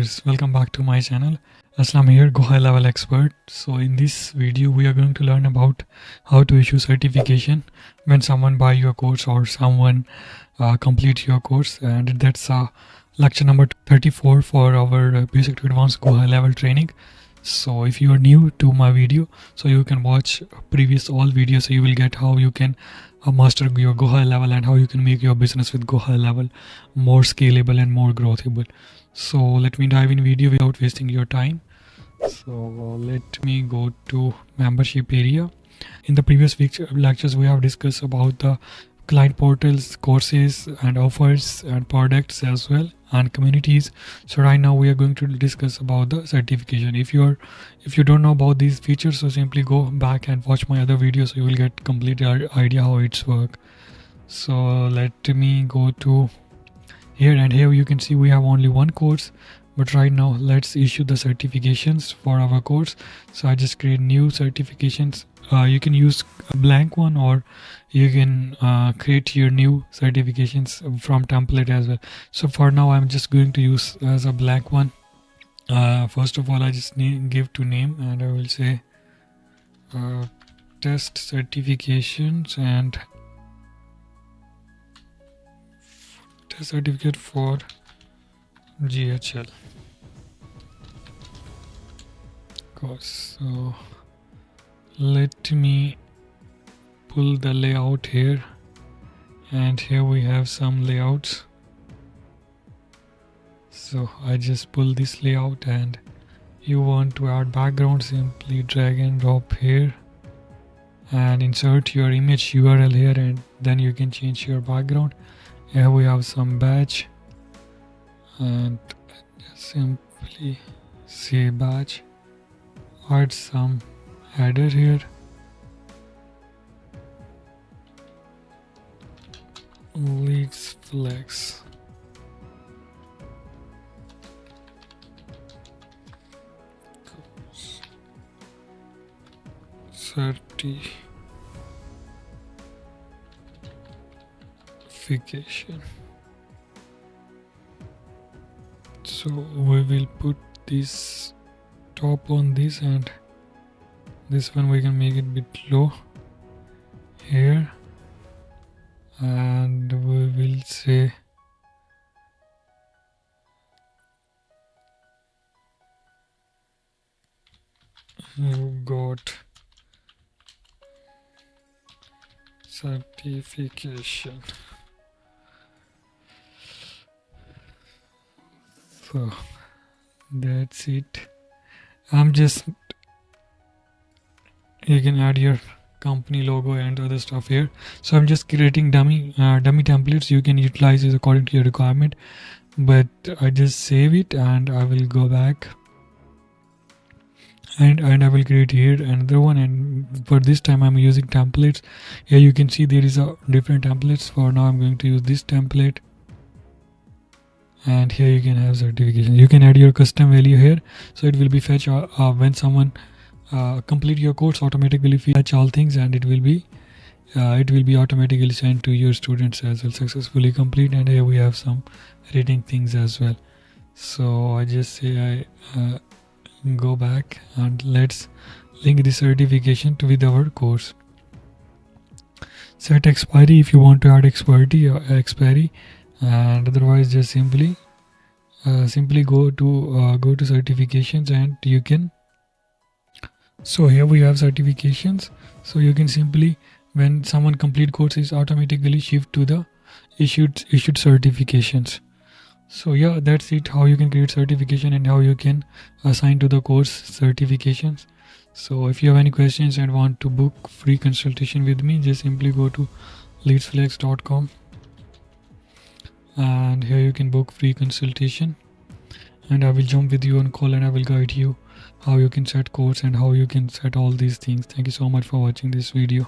viewers, welcome back to my channel. Aslam here, GoHighLevel expert. So in this video we are going to learn about how to issue certification when someone buy your course or someone complete your course, and that's lecture number 34 for our basic to advanced GoHighLevel training. So if you are new to my video, so you can watch previous all videos, so you will get how you can master your GoHighLevel and how you can make your business with GoHighLevel more scalable and more growthable. So let me dive in video without wasting your time. So let me go to membership area. In the previous lectures we have discussed about the client portals, courses and offers and products as well, and communities. So right now we are going to discuss about the certification. If you don't know about these features, so simply go back and watch my other videos, so you will get complete idea how it's work. So let me go to here, and here you can see we have only one course, but right now let's issue the certifications for our course. So I just create new certifications. You can use a blank one, or you can create your new certifications from template as well. So for now I'm just going to use as a blank one. First of all, I just give to name, and I will say test certifications and test certificate for GHL course. So let me pull the layout here, and here we have some layouts. So I just pull this layout, and you want to add background, simply drag and drop here and insert your image URL here, and then you can change your background. Here we have some badge, and just simply say badge, add some header here, leaks flex, certification. So we will put this top on this, and this one we can make it bit low here, and we will say you got certification. So that's it. You can add your company logo and other stuff here. So I'm just creating dummy templates. You can utilize it according to your requirement, but I just save it, and I will go back, and I will create here another one, and for this time I'm using templates. Here you can see there is a different templates. For now I'm going to use this template, and here you can have certification. You can add your custom value here, so it will be fetch when someone complete your course, automatically fetch all things, and it will be automatically sent to your students as well, successfully complete. And here we have some rating things as well. So I just say I go back, and let's link the certification with our course. Set expiry if you want to add expiry, and otherwise just simply go to certifications, and you can. So here we have certifications. So you can simply, when someone complete course, is automatically shift to the issued certifications. So yeah, that's it, how you can create certification and how you can assign to the course certifications. So if you have any questions and want to book free consultation with me, just simply go to leadsflex.com, and here you can book free consultation, and I will jump with you on call, and I will guide you how you can set course and how you can set all these things. Thank you so much for watching this video.